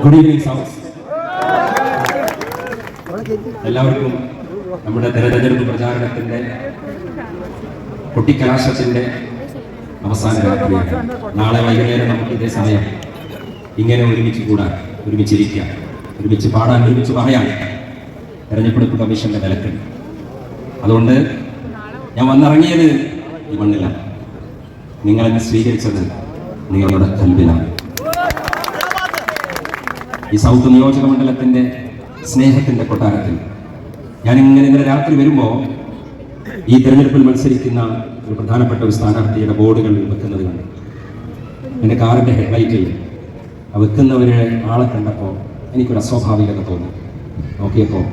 Good evening south. എല്ലാവർക്കും നമ്മുടെ തെരഞ്ഞെടുപ്പ് പ്രചാരണത്തിന്റെ കൊട്ടിക്കലാശത്തിന്റെ അവസാന രാത്രിയാണ്. നാളെ വൈകുന്നേരം നമുക്ക് ഇതേ സമയം ഇങ്ങനെ ഒരുമിച്ച് കൂടാൻ, ഒരുമിച്ചിരിക്കാം, ഒരുമിച്ച് പാടാൻ, ഒരുമിച്ച് പറയാൻ തെരഞ്ഞെടുപ്പ് കമ്മീഷന്റെ വിലക്കുണ്ട്. അതുകൊണ്ട് ഞാൻ വന്നിറങ്ങിയത് ഈ മണ്ണിലാണ്. നിങ്ങളെന്നെ സ്വീകരിച്ചത് നിങ്ങളുടെ കൽവിലാണ്. ഈ സൗത്ത് നിയോജക മണ്ഡലത്തിന്റെ സ്നേഹത്തിന്റെ കൊട്ടാരത്തിൽ ഞാൻ ഇങ്ങനെ രാത്രി വരുമ്പോൾ ഈ തെരഞ്ഞെടുപ്പിൽ മത്സരിക്കുന്ന ഒരു പ്രധാനപ്പെട്ട ഒരു സ്ഥാനാർത്ഥിയുടെ ബോർഡുകൾ വെക്കുന്നത് കണ്ടു. എൻ്റെ കാറിന്റെ ഹെഡ്ലൈറ്റിൽ വെക്കുന്നവരെ ആളെ കണ്ടപ്പോൾ എനിക്കൊരു അസ്വാഭാവികത തോന്നി. നോക്കിയപ്പോൾ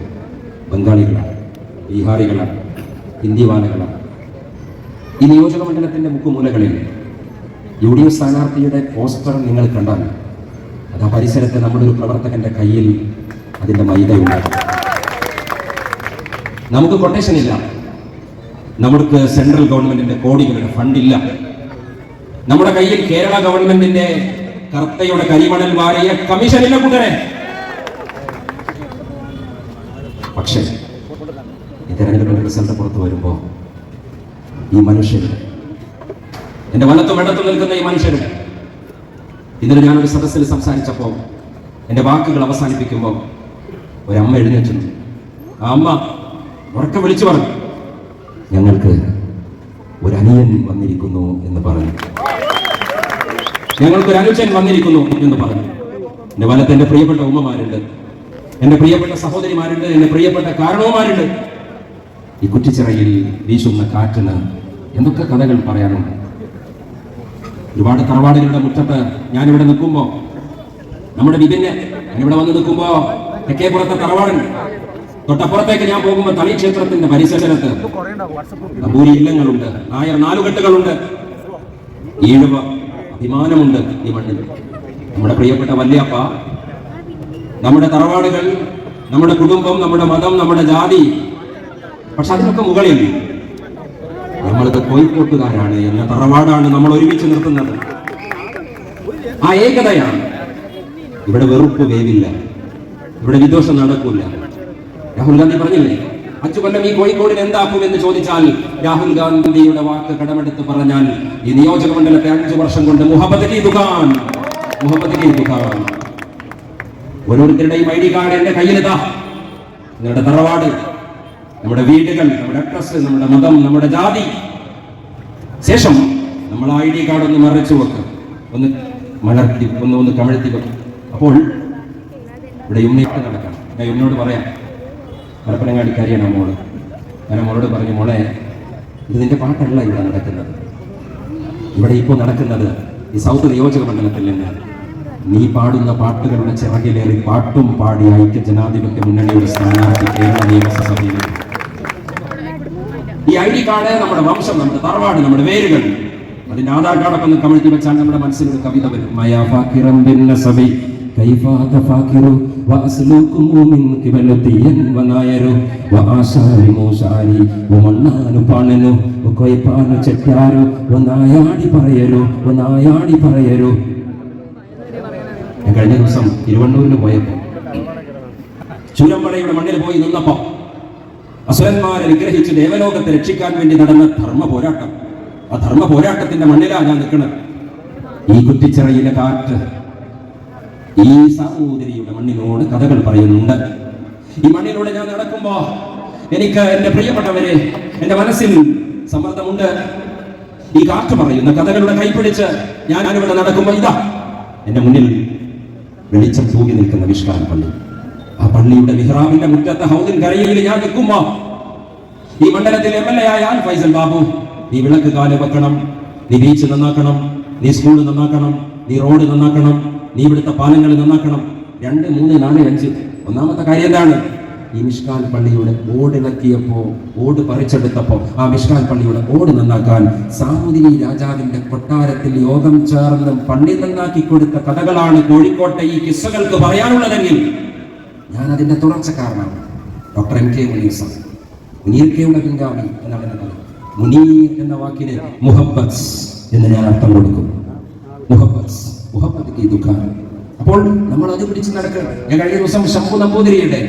ബംഗാളികളാണ്, ബീഹാറികളാണ്, ഹിന്ദിവാലകളാണ്. ഈ നിയോജക മണ്ഡലത്തിന്റെ മുക്കുമൂലകളിൽ UDF സ്ഥാനാർത്ഥിയുടെ പോസ്റ്റർ നിങ്ങൾ കണ്ടാൽ അത് ആ പരിസരത്തെ നമ്മുടെ ഒരു പ്രവർത്തകന്റെ കയ്യിൽ അതിന്റെ മൈദയുണ്ടാകും. നമുക്ക് കൊട്ടേഷൻ ഇല്ല, നമുക്ക് സെൻട്രൽ ഗവൺമെന്റിന്റെ കോടികളുടെ ഫണ്ടില്ല, നമ്മുടെ കയ്യിൽ കേരള ഗവൺമെന്റിന്റെ കർത്തയുടെ കരിമണൽ വാരിയ കമ്മീഷനില്ല കൂട്ടരെ. പക്ഷേ ഈ തെരഞ്ഞെടുപ്പിന്റെ റിസൾട്ട് പുറത്തു വരുമ്പോ ഈ മനുഷ്യർ, എന്റെ വലത്തും ഇടത്തും നിൽക്കുന്ന ഈ മനുഷ്യർ, ഇന്നലെ ഞാനൊരു സദസ്സിൽ സംസാരിച്ചപ്പോൾ എൻ്റെ വാക്കുകൾ അവസാനിപ്പിക്കുമ്പോൾ ഒരമ്മ എഴുന്നേറ്റു. ആ അമ്മ ഉറക്കെ വിളിച്ചു പറഞ്ഞു, ഞങ്ങൾക്ക് ഒരു അനിയൻ വന്നിരിക്കുന്നു എന്ന് പറഞ്ഞു, ഞങ്ങൾക്കൊരു അനുജൻ വന്നിരിക്കുന്നു എന്ന് പറഞ്ഞു. എൻ്റെ വലത്ത് എൻ്റെ പ്രിയപ്പെട്ട ഉമ്മമാരുണ്ട്, എൻ്റെ പ്രിയപ്പെട്ട സഹോദരിമാരുണ്ട്, എൻ്റെ പ്രിയപ്പെട്ട കാരണവന്മാരുണ്ട്. ഈ കുറ്റിച്ചിറയിൽ വീശുന്ന കാറ്റിന് എന്തൊക്കെ കഥകൾ പറയാനുണ്ട്. ഒരുപാട് തറവാടുകളുടെ മുറ്റത്ത് ഞാനിവിടെ നിൽക്കുമ്പോ, നമ്മുടെ വിപിന് ഞാനിവിടെ വന്ന് നിൽക്കുമ്പോ തെക്കേപ്പുറത്തെ തറവാടുണ്ട്. തൊട്ടപ്പുറത്തേക്ക് ഞാൻ പോകുമ്പോൾ തളി ക്ഷേത്രത്തിന്റെ പരിസരത്ത് നമ്പൂരി ഇല്ലങ്ങളുണ്ട്, നായർ നാലുകെട്ടുകളുണ്ട്, ഈഴവ അഭിമാനമുണ്ട് ഈ മണ്ണിൽ. നമ്മുടെ പ്രിയപ്പെട്ട വല്യപ്പ, നമ്മുടെ തറവാടുകൾ, നമ്മുടെ കുടുംബം, നമ്മുടെ മതം, നമ്മുടെ ജാതി, പക്ഷെ അതിനൊക്കെ മുകളിൽ നമ്മളത് കോഴിക്കോട്ടുകാരാണ് എന്ന തറവാടാണ് നമ്മൾ ഒരുമിച്ച് നിർത്തുന്നത്. ആ ഏകതയാണ്. ഇവിടെ വെറുപ്പ് വേവില്ല, ഇവിടെ വിദ്വേഷം നടക്കൂല. രാഹുൽ ഗാന്ധി പറഞ്ഞില്ലേ, 5 കൊല്ലം ഈ കോഴിക്കോടിന് എന്താക്കും എന്ന് ചോദിച്ചാൽ രാഹുൽ ഗാന്ധിയുടെ വാക്ക് കടമെടുത്ത് പറഞ്ഞാൽ ഈ നിയോജക മണ്ഡലത്തെ 5 വർഷം കൊണ്ട് മുഹബത്ത് കി ദുകാൻ. ഓരോരുത്തരുടെയും ID കാർഡ് എന്റെ കയ്യിലിതാ. നിങ്ങളുടെ തറവാട്, നമ്മുടെ വീടുകൾ, നമ്മുടെ അഡ്രസ്, നമ്മുടെ മതം, നമ്മുടെ ജാതി. ശേഷം നമ്മൾ ID കാർഡ് ഒന്ന് മറിച്ചു വെക്കും, ഒന്ന് മലർത്തി, ഒന്ന് കമഴ്ത്തി വെക്കും. അപ്പോൾ ഇവിടെ ഉമ്മയിട്ട് നടക്കണം. ഞാൻ ഉമ്മയോട് പറയാം, പരപ്പനങ്ങാടിക്കാരിയാണ് മോള്. ഞാൻ മോളോട് പറഞ്ഞു, മോളെ, ഇത് നിന്റെ പാട്ടല്ല ഇവിടെ നടക്കുന്നത്. ഇവിടെ ഇപ്പോൾ നടക്കുന്നത് ഈ സൗത്ത് നിയോജക മണ്ഡലത്തിൽ നിന്ന് നീ പാടുന്ന പാട്ടുകളുടെ ചിറകിലേറി പാട്ടും പാടി ഐക്യ ജനാധിപത്യ മുന്നണിയുടെ സ്ഥാനാർത്ഥി കേരള നിയമസഭയിൽ. ഈ ID കാർഡ് നമ്മുടെ വംശം, നമ്മുടെ തറവാട്, നമ്മുടെ വേരുകൾ, അതിന്റെ ആധാർ കാർഡൊക്കെ ഒന്ന് കമഴ്ത്തി വെച്ചാൽ നമ്മുടെ മനസ്സിലൊരു കവിത വരും. കഴിഞ്ഞ ദിവസം തിരുവണ്ണൂരിൽ പോയപ്പോ, ചൂരമ്പടയുടെ മണ്ണിൽ പോയി നിന്നപ്പോ അസുരന്മാരെ നിഗ്രഹിച്ച് ദേവലോകത്തെ രക്ഷിക്കാൻ വേണ്ടി നടന്ന ധർമ്മ പോരാട്ടം, ആ ധർമ്മ പോരാട്ടത്തിന്റെ മണ്ണിലാണ് ഞാൻ നിൽക്കുന്നത്. ഈ കുറ്റിച്ചിറയിലെ കാറ്റ് ഈ സഹോദരിയുടെ മണ്ണിനോട് കഥകൾ പറയുന്നുണ്ട്. ഈ മണ്ണിലൂടെ ഞാൻ നടക്കുമ്പോ എനിക്ക് എന്റെ പ്രിയപ്പെട്ടവരെ, എന്റെ മനസ്സിൽ സമ്മർദ്ദമുണ്ട്. ഈ കാറ്റ് പറയുന്ന കഥകളുടെ കൈപിടിച്ച് ഞാനിവിടെ നടക്കുമ്പോ ഇതാ എന്റെ മുന്നിൽ വെളിച്ചം തൂങ്ങി നിൽക്കുന്ന മിഷ്കാൻ പള്ളി. ആ പള്ളിയുടെ മിഹ്റാബിന്റെ മുറ്റത്തെ ഹൗദിൻ കരയിൽ ഞാൻ നിൽക്കുമ്പോ ഈ മണ്ഡലത്തിൽ MLA ആയ ഫൈസൽ ബാബു, നീ വിളക്ക് കാല് വെക്കണം, നീ ബീച്ച് നന്നാക്കണം, നീ സ്കൂൾ നന്നാക്കണം, നീ റോഡ് നന്നാക്കണം, നീ ഇവിടുത്തെ പാലങ്ങൾ നന്നാക്കണം. 2, 3, 4, 5. ഒന്നാമത്തെ കാര്യം എന്താണ്? ഈ മിഷ്കാൻ പള്ളിയുടെ ഓട് ഇളക്കിയപ്പോ, ഓട് പറിച്ചെടുത്തപ്പോ ആ മിഷ്കാൻ പള്ളിയുടെ ഓട് നന്നാക്കാൻ സാമൂതിരി രാജാവിന്റെ കൊട്ടാരത്തിൽ യോഗം ചേർന്ന് പള്ളി നന്നാക്കി കൊടുത്ത കഥകളാണ് കോഴിക്കോട്ടെ ഈ കിസ്സകൾക്ക് പറയാനുള്ളതെങ്കിൽ ഞാൻ അതിന്റെ തുടർച്ചക്കാരനാണ്. Doctor MK Muneer sir, Muneer കെയുടെ പിൻഗാമി എന്നാണ് എന്നെ പറയുന്നത്. മുനീർ എന്ന വാക്കിന് മുഹബത്ത് എന്ന് ഞാൻ അർത്ഥം കൊടുക്കും. മുഹബത്ത് കി ദുഃഖാൻ. അപ്പോൾ നമ്മൾ അത് പിടിച്ച് നടക്കണം. ഞാൻ കഴിഞ്ഞ ദിവസം ശംഭു നമ്പൂതിരിയുടെ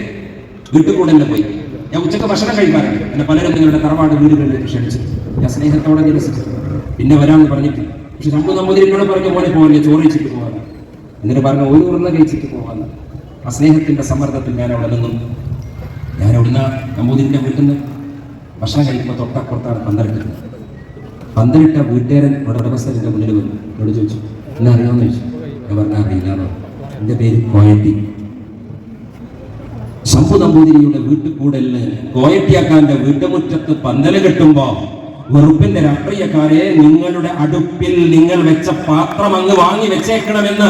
വീട്ടിൽ കൂടെ തന്നെ പോയി. ഞാൻ ഉച്ചക്ക് ഭക്ഷണം കഴിക്കാറുണ്ട്. എന്നെ പലരും നിങ്ങളുടെ തറവാട് വീടുകളിലേക്ക് ക്ഷണിച്ചു. ഞാൻ സ്നേഹത്തോടെ നിരസിച്ചു. പിന്നെ വരാമെന്ന് പറഞ്ഞിട്ട്. പക്ഷെ ശംഭു നമ്പൂതിരിനോട് പറഞ്ഞു, മോനെ പോലെ ചോറ് വെച്ചിട്ട് പോകാൻ. എന്നിട്ട് പറഞ്ഞു, ഒരു ഉരുള കഴിച്ചിട്ട് പോകാൻ. ആ സ്നേഹത്തിന്റെ സമ്മർദ്ദത്തിൽ ഞാൻ അവിടെ നിന്നും. ഞാൻ അവിടുന്ന് നമ്പൂതിരിന്റെ വീട്ടിൽ നിന്ന് ഭക്ഷണം കഴിക്കുമ്പോൾ തൊട്ടപ്പുറത്താണ് പന്തലിട്ടത്. പന്തലിട്ട വീട്ടുകാരൻ ഉടമസ്ഥന്റെ മുന്നിൽ വന്നു. എന്നോട് ചോദിച്ചു, എന്നെ അറിയാമെന്ന് ചോദിച്ചു. ഞാൻ പറഞ്ഞ അറിയില്ലാന്നോ. എൻ്റെ പേര് കോയട്ടി. ശംഭു നമ്പൂതിരിയുടെ വീട്ടുകൂടലിന് കോയട്ടിയാക്കാന്റെ വീട്ടുമുറ്റത്ത് പന്തല് കെട്ടുമ്പോ വെറുപ്പിന്റെ രാഷ്ട്രീയക്കാരെ നിങ്ങളുടെ അടുപ്പിൽ നിങ്ങൾ വെച്ച പാത്രം അങ്ങ് വാങ്ങി വെച്ചേക്കണമെന്ന്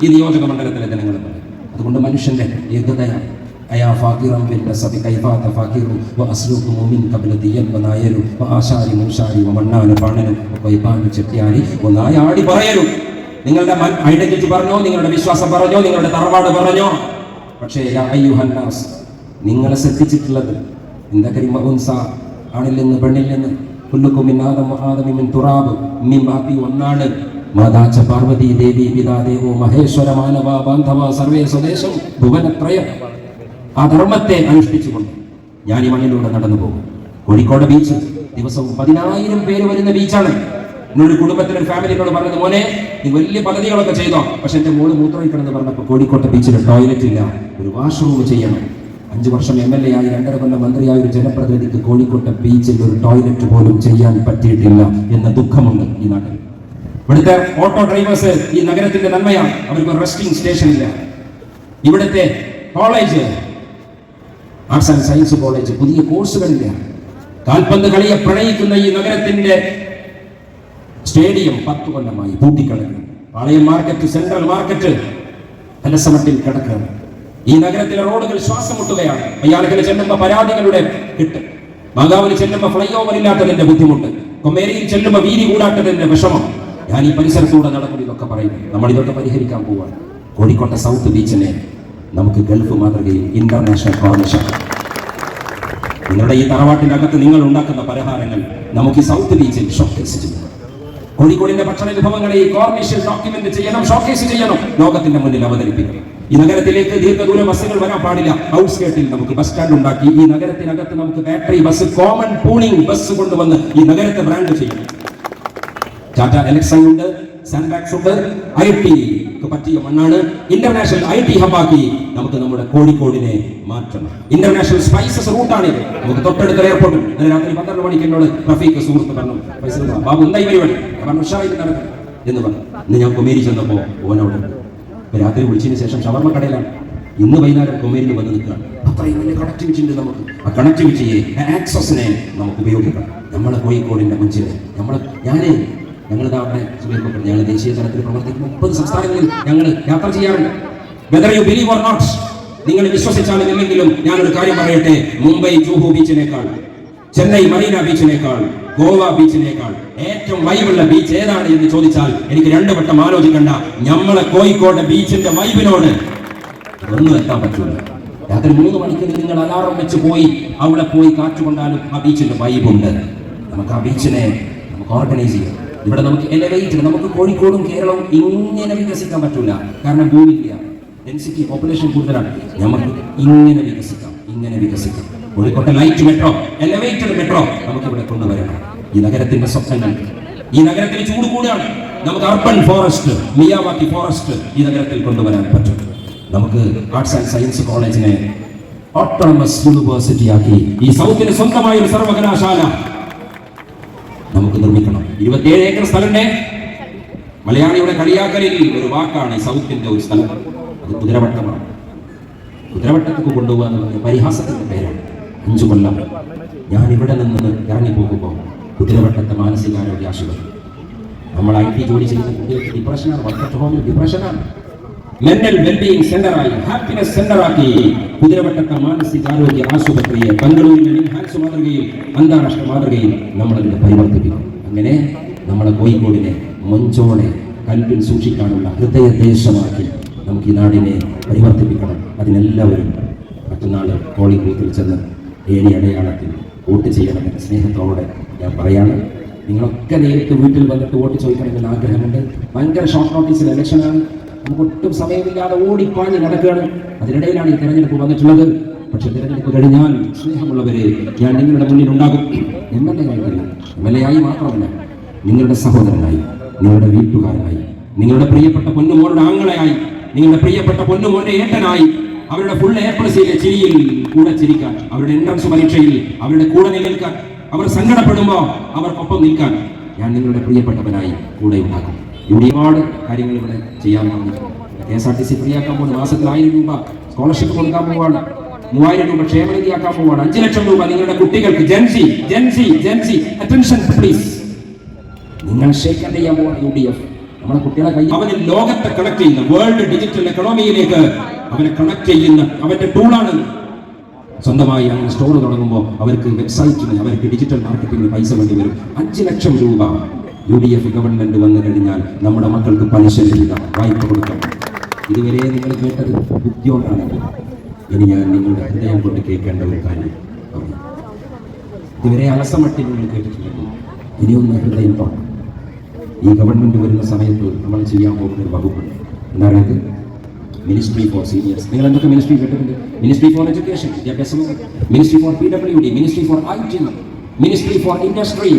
ഈ നിയോജക മണ്ഡലത്തിലെ ജനങ്ങൾ പറയും. അതുകൊണ്ട് മനുഷ്യന്റെ ഏകതയാണ്. അയാ ഫാക്കിറം പിന്നെ സബി കൈഫാത്ത ഫാക്കിറും വഅസ്ലുഖു മുമിൻ ഖബലതി യൽബനായരു വആശാരി മുൻശാരി വമണ്ണാന പാണനു വൈപാനു ചെട്ടിയാരി ഒന്നായാടി പറയരു. നിങ്ങളുടെ ഐഡന്റിറ്റി പറഞ്ഞോ, നിങ്ങളുടെ വിശ്വാസം പറഞ്ഞോ, നിങ്ങളുടെ തറവാട് പറഞ്ഞോ. പക്ഷേ യാ അയ്യുഹന്നാസ്, നിങ്ങളെ ശ്രദ്ധിച്ചിട്ടുള്ളത് ആണിൽ നിന്ന് പെണ്ണിൽ നിന്ന് കുല്ലുക്കും മിൻ ആദം വആദമി മിൻ തുറാബ് മിൻ ബാത്തി ഒന്നാണ്. മാതാച്ച പാർവതി ദേവി പിതാ ദേവോ മഹേശ്വര മാനവ ബാന്ധവ സർവേ സ്വദേശം ഭുവനത്രയം. ആ ധർമ്മത്തെ അനുഷ്ഠിച്ചുകൊണ്ട് ഞാൻ ഈ മണ്ണിലൂടെ നടന്നു പോകും. കോഴിക്കോട് ബീച്ച് ദിവസവും 10,000 പേര് വരുന്ന ബീച്ചാണ്. എന്നൊരു കുടുംബത്തിലൊരു ഫാമിലിയോട് പറഞ്ഞത്, മോനെ നീ വലിയ പദ്ധതികളൊക്കെ ചെയ്തോ, പക്ഷെ എൻ്റെ മോള് മൂത്രമൊഴിക്കണമെന്ന് പറഞ്ഞപ്പോൾ കോഴിക്കോട്ടെ ബീച്ചിൽ ടോയ്ലറ്റ് ഇല്ല, ഒരു വാഷ്റൂം ചെയ്യണം. 5 വർഷം MLA ആയി 2.5 കൊല്ലം മന്ത്രിയായ ഒരു ജനപ്രതിനിധിക്ക് കോഴിക്കോട്ടെ ബീച്ചിൽ ഒരു ടോയ്ലറ്റ് പോലും ചെയ്യാൻ പറ്റിയിട്ടില്ല എന്ന ദുഃഖമുണ്ട് ഈ നാട്ടിൽ. ഇവിടുത്തെ ഓട്ടോ ഡ്രൈവേഴ്സ് ഈ നഗരത്തിന്റെ നന്മയാണ്. അവർക്ക് റെസ്റ്റിംഗ് സ്റ്റേഷൻ ഇല്ല. ഇവിടുത്തെ college, arts and science college, പുതിയ കോഴ്സുകളില്ല. കാൽപന്ത് കളിയെ പ്രണയിക്കുന്ന ഈ നഗരത്തിന്റെ സ്റ്റേഡിയം 10 കൊല്ലമായി പൂട്ടിക്കിടക്കുന്നു. പാളയം മാർക്കറ്റ്, സെൻട്രൽ മാർക്കറ്റ് അലസമട്ടിൽ കിടക്കുകയാണ്. ഈ നഗരത്തിലെ റോഡുകൾ ശ്വാസം മുട്ടുകയാണ്. അയാളുകൾ ചെല്ലുമ്പോൾ പരാതികളുടെ കിട്ട്, മാങ്കാവിൽ ചെല്ലുമ്പോൾ ഫ്ലൈ ഓവർ ഇല്ലാത്തതിന്റെ ബുദ്ധിമുട്ട്, കൊമ്മേരിയിൽ ചെല്ലുമ്പോൾ വീതി കൂടാത്തതിന്റെ വിഷമം. ഞാൻ ഈ പരിസരത്തൂടെ നടക്കും ഇതൊക്കെ പറയുന്നു. നമ്മൾ ഇതൊക്കെ പരിഹരിക്കാൻ പോവാണ്. കോഴിക്കോട്ടെ സൗത്ത് ബീച്ചിനെ നമുക്ക് ഗൾഫ് മാതൃകയിൽ ഇന്റർനാഷണൽ കോർണിഷൻ. നിങ്ങളുടെ ഈ തറവാട്ടിനകത്ത് നിങ്ങൾ ഉണ്ടാക്കുന്ന പലഹാരങ്ങൾ നമുക്ക് ഈ സൗത്ത് ബീച്ചിൽ ഷോക്കേസ് ചെയ്യണം. കോഴിക്കോടിന്റെ ഭക്ഷണ വിഭവങ്ങളെ ഈ കോർണിഷിൽ ഡോക്യുമെന്റ് ചെയ്യണം, ഷോക്കേസ് ചെയ്യണം, ലോകത്തിന്റെ മുന്നിൽ അവതരിപ്പിക്കണം. ഈ നഗരത്തിലേക്ക് ദീർഘദൂര ബസ്സുകൾ വരാൻ പാടില്ല. ഔട്ട്സ്കേർട്ടിൽ നമുക്ക് ബസ് സ്റ്റാൻഡ് ഉണ്ടാക്കി ഈ നഗരത്തിനകത്ത് നമുക്ക് battery bus, common pooling bus കൊണ്ടുവന്ന് ഈ നഗരത്തെ ബ്രാൻഡ് ചെയ്യണം. ടാറ്റ എലക്സൺ ഉണ്ട്, സാൻഡാക്സ് ഉണ്ട്. IT പറ്റിയ മണ്ണാണ്. ഇന്റർനാഷണൽ IT ഹബ്ബാക്കി നമുക്ക് നമ്മുടെ കോഴിക്കോടിനെ മാറ്റണം. ഇന്റർനാഷണൽ സ്പൈസസ് റൂട്ടാണ് ഇത്. നമുക്ക് തൊട്ടടുത്ത എയർപോർട്ട്. ഇന്നലെ രാത്രി 12 മണിക്ക് എന്നോട് റഫീഖ് സുഹൃത്ത് പറഞ്ഞു, ബാബു എന്തായി പരിപാടി നടക്കും എന്ന് പറഞ്ഞു. ഇന്ന് ഞാൻ കൊമേരി ചെന്നപ്പോ ഓനോട് രാത്രി വിളിച്ചതിന് ശേഷം ഷവർമ്മ കടയിലാണ്. ഇന്ന് വൈകുന്നേരം കൊമേരിയിൽ വന്ന് നിൽക്കുകയാണ്. അത്രയും വലിയ കണക്ടിവിറ്റി ഉണ്ട് നമുക്ക്. ആ കണക്ടിവിറ്റിയെ, ആക്സസിനെ നമുക്ക് ഉപയോഗിക്കണം. നമ്മളെ കോഴിക്കോടിന്റെ മുഞ്ചിൽ ഞങ്ങൾ അവിടെ ഞങ്ങൾ ദേശീയ തലത്തിൽ പ്രവർത്തിക്കുന്ന 30 സംസ്ഥാനങ്ങളിൽ ഞങ്ങൾ യാത്ര ചെയ്യാറുണ്ട്. Whether you believe or not, നിങ്ങൾ വിശ്വസിച്ചാലും ഇല്ലെങ്കിലും ഞാനൊരു കാര്യം പറയട്ടെ, മുംബൈ ജൂഹു ബീച്ചിനേക്കാൾ, ചെന്നൈ മറീന ബീച്ചിനേക്കാൾ, ഗോവ ബീച്ചിനേക്കാൾ ഏറ്റവും വൈബുള്ള ബീച്ച് ഏതാണ് എന്ന് ചോദിച്ചാൽ എനിക്ക് 2 വട്ടം ആലോചിക്കണ്ട. നമ്മളെ കോഴിക്കോട് ബീച്ചിന്റെ വൈബിനോട് ഒന്നും എത്താൻ പറ്റില്ല. രാത്രി 3 മണിക്ക് നിങ്ങൾ അലാറം വെച്ച് പോയി അവിടെ പോയി കാറ്റുകൊണ്ടാലും ആ ബീച്ചിന്റെ വൈബുണ്ട്. നമുക്ക് ആ ബീച്ചിനെ നമുക്ക് ഓർഗനൈസ് ചെയ്യാം. ഇവിടെ നമുക്ക് എലവേറ്റ്, നമുക്ക് കോഴിക്കോടും കേരളവും ഇങ്ങനെ വികസിക്കാൻ പറ്റില്ല. കാരണം ഭൂമിയില്ല, ഡെൻസിറ്റി, പോപ്പുലേഷൻ കൂടുതലാണ്. നമുക്ക് ഇങ്ങനെ വികസിക്കാം. കോഴിക്കോട്ടെ ലൈറ്റ് മെട്രോ, എലവേറ്റഡ് മെട്രോ നമുക്ക് ഇവിടെ കൊണ്ടുവരണം. ഈ നഗരത്തിന്റെ സ്വപ്നങ്ങൾ, ഈ നഗരത്തിന് ചൂട് കൂടിയാണ്. നമുക്ക് അർബൻ ഫോറസ്റ്റ്, മിയാവാക്കി ഫോറസ്റ്റ് ഈ നഗരത്തിൽ കൊണ്ടുവരാൻ പറ്റും. നമുക്ക് ആർട്സ് ആൻഡ് സയൻസ് കോളേജിനെ ഓട്ടോണമസ് യൂണിവേഴ്സിറ്റി ആക്കി ഈ സൗത്തിന് സ്വന്തമായ ഒരു സർവകലാശാല നമുക്ക് നിർമ്മിക്കണം. 27 ഏക്കർ സ്ഥലത്തെ മലയാളിയുടെ കളിയാക്കലിൽ ഒരു വാക്കാണ് ഈ സൗത്തിന്റെ ഒരു സ്ഥലം. അത് കുതിരവട്ടമാണ്. കുതിരവട്ടത്തേക്ക് കൊണ്ടുപോകാൻ പരിഹാസത്തിന്റെ പേരാണ്. 5 കൊല്ലം ഞാൻ ഇവിടെ നിന്ന് ഇറങ്ങിപ്പോകുമ്പോൾ കുതിരവട്ടത്തെ മാനസികാരോഗ്യ ആശുപത്രി, നമ്മൾ IT ജോലി ചെയ്യുന്ന കുട്ടികൾക്ക് ഡിപ്രഷനാണ്, വർക്ക് അറ്റ് ഹോമിൽ ഡിപ്രഷനാണ്. മെന്റൽ വെൽബീയിങ് സെന്ററായി, ഹാപ്പിനെസ് സെന്ററാക്കി കുതിരവട്ടത്തെ മാനസികാരോഗ്യ ആശുപത്രിയെ ബംഗളൂരിലെ നിംഹാൻസ് മാതൃകയിൽ, അന്താരാഷ്ട്ര മാതൃകയിൽ നമ്മളതിനെ പരിവർത്തിപ്പിക്കും. അങ്ങനെ നമ്മളെ കോഴിക്കോടിനെ മൊഞ്ചോടെ കൽപ്പിൽ സൂക്ഷിക്കാനുള്ള ഹൃദയദേശമാക്കി നമുക്ക് ഈ നാടിനെ പരിവർത്തിപ്പിക്കണം. അതിനെല്ലാവരും മറ്റന്നാൾ പോളിംഗ് ബൂത്തിൽ ചെന്ന് ഏണി അടയാളത്തിൽ വോട്ട് ചെയ്യണമെന്ന് സ്നേഹത്തോടെ ഞാൻ പറയാണ്. നിങ്ങളൊക്കെ നേരിട്ട് വീട്ടിൽ വന്നിട്ട് വോട്ട് ചോദിക്കണമെന്ന് ആഗ്രഹമുണ്ട്. ഭയങ്കര ഷോർട്ട് നോട്ടീസിൽ ഇലക്ഷനാണ്. നമുക്ക് ഒട്ടും സമയമില്ലാതെ ഓടിപ്പാഞ്ഞ് നടക്കുകയാണ്. അതിനിടയിലാണ് ഈ തെരഞ്ഞെടുപ്പ് വന്നിട്ടുള്ളത്. പക്ഷെ തെരഞ്ഞെടുപ്പ് കഴിഞ്ഞാൽ സ്നേഹമുള്ളവരെ, ഞാൻ നിങ്ങളുടെ മുന്നിൽ ഉണ്ടാകും. MLA ആയിട്ടില്ല, MLA ആയി മാത്രമല്ല, നിങ്ങളുടെ സഹോദരനായി, നിങ്ങളുടെ വീട്ടുകാരനായി, നിങ്ങളുടെ പ്രിയപ്പെട്ട പൊന്നുമോളുടെ ആങ്ങളയായി, നിങ്ങളുടെ പ്രിയപ്പെട്ട പൊന്നുമോന്റെ ഏട്ടനായി, അവരുടെ ഫുൾ A+ ചിരിയിൽ കൂടെ ചിരിക്കാൻ, അവരുടെ എൻട്രൻസ് പരീക്ഷയിൽ അവരുടെ കൂടെ നിൽക്കാൻ, അവർ സങ്കടപ്പെടുമ്പോൾ അവർക്കൊപ്പം നിൽക്കാൻ ഞാൻ നിങ്ങളുടെ പ്രിയപ്പെട്ടവനായി കൂടെ ഉണ്ടാകും. ഇവിടെ ഒരുപാട് കാര്യങ്ങൾ ഇവിടെ ചെയ്യാൻ പറഞ്ഞു. KSRTC ഫ്രീ ആക്കാൻ പോകുന്നു. മാസത്തിൽ 1000 രൂപ സ്കോളർഷിപ്പ് കൊടുക്കാൻ പോവാണ്. 3000 രൂപ ക്ഷേമനിധിയാക്കാൻ പോവാണ്. 5 ലക്ഷം രൂപ നിങ്ങളുടെ കുട്ടികൾക്ക് ജെൻസി അറ്റൻഷൻ പ്ലീസ്. നിങ്ങൾ ഷേക്ക് ചെയ്യാൻ പോവാണ് UDF. നമ്മുടെ കുട്ടികളെ കൈ അവന് ലോകത്തെ കണക്ട് ചെയ്യുന്ന വേൾഡ് ഡിജിറ്റൽ എക്കണോമിയിലേക്ക് അവനെ കണക്ട് ചെയ്യുന്ന അവന്റെ ടൂളാണ്. സ്വന്തമായി അങ്ങനെ സ്റ്റോർ തുടങ്ങുമ്പോൾ അവർക്ക് വെബ്സൈറ്റിന്, അവർക്ക് ഡിജിറ്റൽ മാർക്കറ്റിംഗിന് പൈസ വേണ്ടി വരും. 5 ലക്ഷം രൂപ UDF ഗവൺമെന്റ് വന്നു കഴിഞ്ഞാൽ നമ്മുടെ മക്കൾക്ക് പലിശ രഹിത വായ്പ കൊടുക്കാം. ഇതുവരെ നിങ്ങൾ കേട്ടത് ബുദ്ധിയോടാണെങ്കിൽ ഇനി ഞാൻ നിങ്ങളുടെ ഹൃദയം കൊണ്ട് കേൾക്കേണ്ട ഒരു കാര്യം പറയും. ഇതുവരെ അലസമട്ടിൽ നിങ്ങൾ കേട്ടിട്ടുണ്ടെങ്കിൽ ഇനിയൊന്ന് ഹൃദയം തോന്നും. ഈ ഗവൺമെന്റ് വരുന്ന സമയത്ത് നമ്മൾ ചെയ്യാൻ പോകുന്ന ഒരു വകുപ്പുണ്ട്. എന്താണ് ഇത്? Ministry for seniors. നിങ്ങൾ എന്തൊക്കെ മിനിസ്ട്രി കേട്ടിട്ടുണ്ട്? മിനിസ്ട്രി ഫോർ എഡ്യൂക്കേഷൻ, വിദ്യാഭ്യാസം, ministry for PWD, ministry for IT, ministry for industry.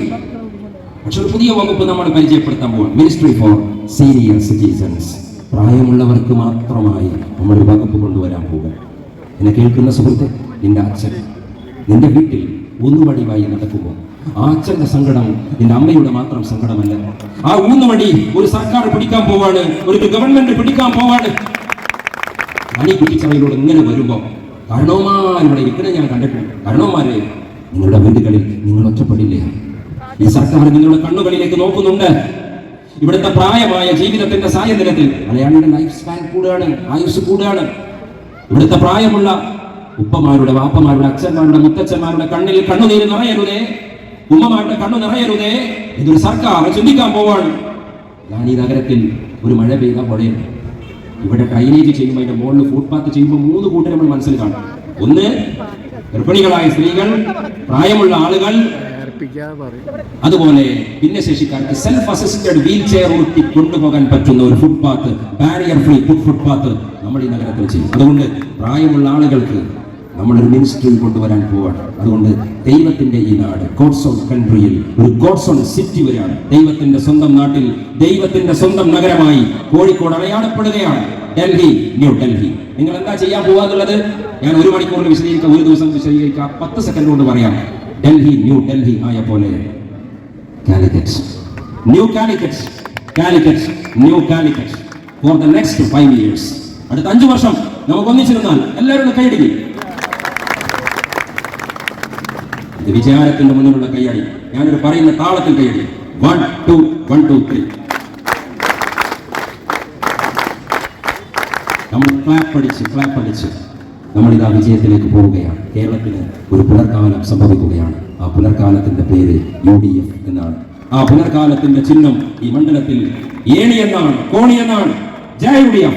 പക്ഷെ ഒരു പുതിയ വകുപ്പ് നമ്മൾ പരിചയപ്പെടുത്താൻ പോകും. Ministry for senior citizens. പ്രായമുള്ളവർക്ക് മാത്രമായി നമ്മൾ വകുപ്പ് കൊണ്ടുവരാൻ പോകും. എന്നെ കേൾക്കുന്ന സുഹൃത്തെ, നിന്റെ അച്ഛൻ നിന്റെ വീട്ടിൽ ഊന്നുവടിവായി നടക്കുമ്പോൾ ആ അച്ഛന്റെ സങ്കടം നിന്റെ അമ്മയുടെ മാത്രം സങ്കടമല്ല. ആ ഊന്നുവടി ഒരു സർക്കാർ പിടിക്കാൻ പോവാണ്, ഒരു ഗവൺമെന്റ് പിടിക്കാൻ പോവാണ്. ഞാൻ ഈ കുട്ടിച്ചറയിലൂടെ ഇങ്ങനെ വരുമ്പോൾ കാരണവന്മാരുടെ ഇരിക്കുന്ന ഞാൻ കണ്ടിട്ടുണ്ട്. കാരണവന്മാരെ, നിങ്ങളുടെ വീടുകളിൽ നിങ്ങൾ ഒറ്റപ്പെടില്ലേ? ഈ സർക്കാർ നിങ്ങളുടെ കണ്ണുകളിലേക്ക് നോക്കുന്നുണ്ട്. ഇവിടുത്തെ പ്രായമായ ജീവിതത്തിന്റെ സായനിലത്തിൽ മലയാളിയുടെ ലൈഫ് സ്പാൻ കൂടുകയാണ്, ആയുസ് കൂടുകയാണ്. ഇവിടുത്തെ പ്രായമുള്ള ഉപ്പമാരുടെ, വാപ്പമാരുടെ, അച്ഛന്മാരുടെ, മുത്തച്ഛന്മാരുടെ കണ്ണിൽ കണ്ണുനീര് നിറയരുതേ, ഉമ്മമാരുടെ കണ്ണു നിറയരുതേ. ഇതൊരു സർക്കാർ ചിന്തിക്കാൻ പോവാണ്. ഞാൻ ഈ നഗരത്തിൽ ഒരു മഴ പെയ്ത പുഴയുണ്ട്. ഇവിടെ ഡ്രൈനേജ് ചെയ്യുമ്പോൾ അതിന്റെ മുകളിൽ ഫുട്പാത്ത് ചെയ്യുമ്പോൾ 3 കൂട്ടർ നമ്മൾ മനസ്സിൽ കാണും. ഒന്ന്, ഗർഭിണികളായ സ്ത്രീകൾ, പ്രായമുള്ള ആളുകൾ, അതുപോലെ ഭിന്നശേഷിക്കാർക്ക് സെൽഫ് അസിസ്റ്റഡ് വീൽ ചെയർ ഉരുട്ടി കൊണ്ടുപോകാൻ പറ്റുന്ന ഒരു ഫുട്പാത്ത്, ബാരിയർ ഫ്രീ ഫുട്പാത്ത് നമ്മൾ ഈ നഗരത്തിൽ ചെയ്യും. അതുകൊണ്ട് പ്രായമുള്ള ആളുകൾക്ക് നമ്മളൊരു മിനിസ്ട്രി കൊണ്ടുവരാൻ പോവാണ്. അതുകൊണ്ട് ദൈവത്തിന്റെ ഈ നാട്, ഗോഡ്സ് ഓൺ കൺട്രിയിൽ ഒരു ഗോഡ്സ് ഓൺ സിറ്റി വരെയാണ്. ദൈവത്തിന്റെ സ്വന്തം നാട്ടിൽ, ദൈവത്തിന്റെ സ്വന്തം നഗരമായി കോഴിക്കോട് അടയാളപ്പെടുകയാണ്. ഡൽഹി, ന്യൂ ഡൽഹി. നിങ്ങൾ എന്താ ചെയ്യാൻ പോവാന്നുള്ളത് ഞാൻ 1 മണിക്കൂറിൽ വിശദീകരിക്കാം, 1 ദിവസം വിശദീകരിക്കാം, 10 സെക്കൻഡ് കൊണ്ട് പറയാം. ഡൽഹി, ന്യൂ ഡൽഹി ആയ പോലെ Calicut, new Calicut, Calicut, new Calicut for the next 5 years. അടുത്ത 5 വർഷം നമുക്ക് ഒന്നിച്ചിരുന്നാൽ എല്ലാവരും കൈയടിക്കും. ഇത് വിചാരത്തിന്റെ മുന്നിലുള്ള കൈയടി. ഞാനൊരു പറയുന്ന താളത്തിൽ കൈയടി. 1 2 1 2 3. നമ്മൾ ക്ലാപ്പ് അടിച്ച് നമ്മളിതാ വിജയത്തിലേക്ക് പോവുകയാണ്. കേരളത്തിന് ഒരു പുനർകാലം സംഭവിക്കുകയാണ്. ആ പുനർകാലത്തിന്റെ പേര് UDF എന്നാണ്. ആ പുനർകാലത്തിന്റെ ചിഹ്നം ഈ മണ്ഡലത്തിൽ ഏണി എന്നാണ്, കോണി എന്നാണ്. ജയ UDF.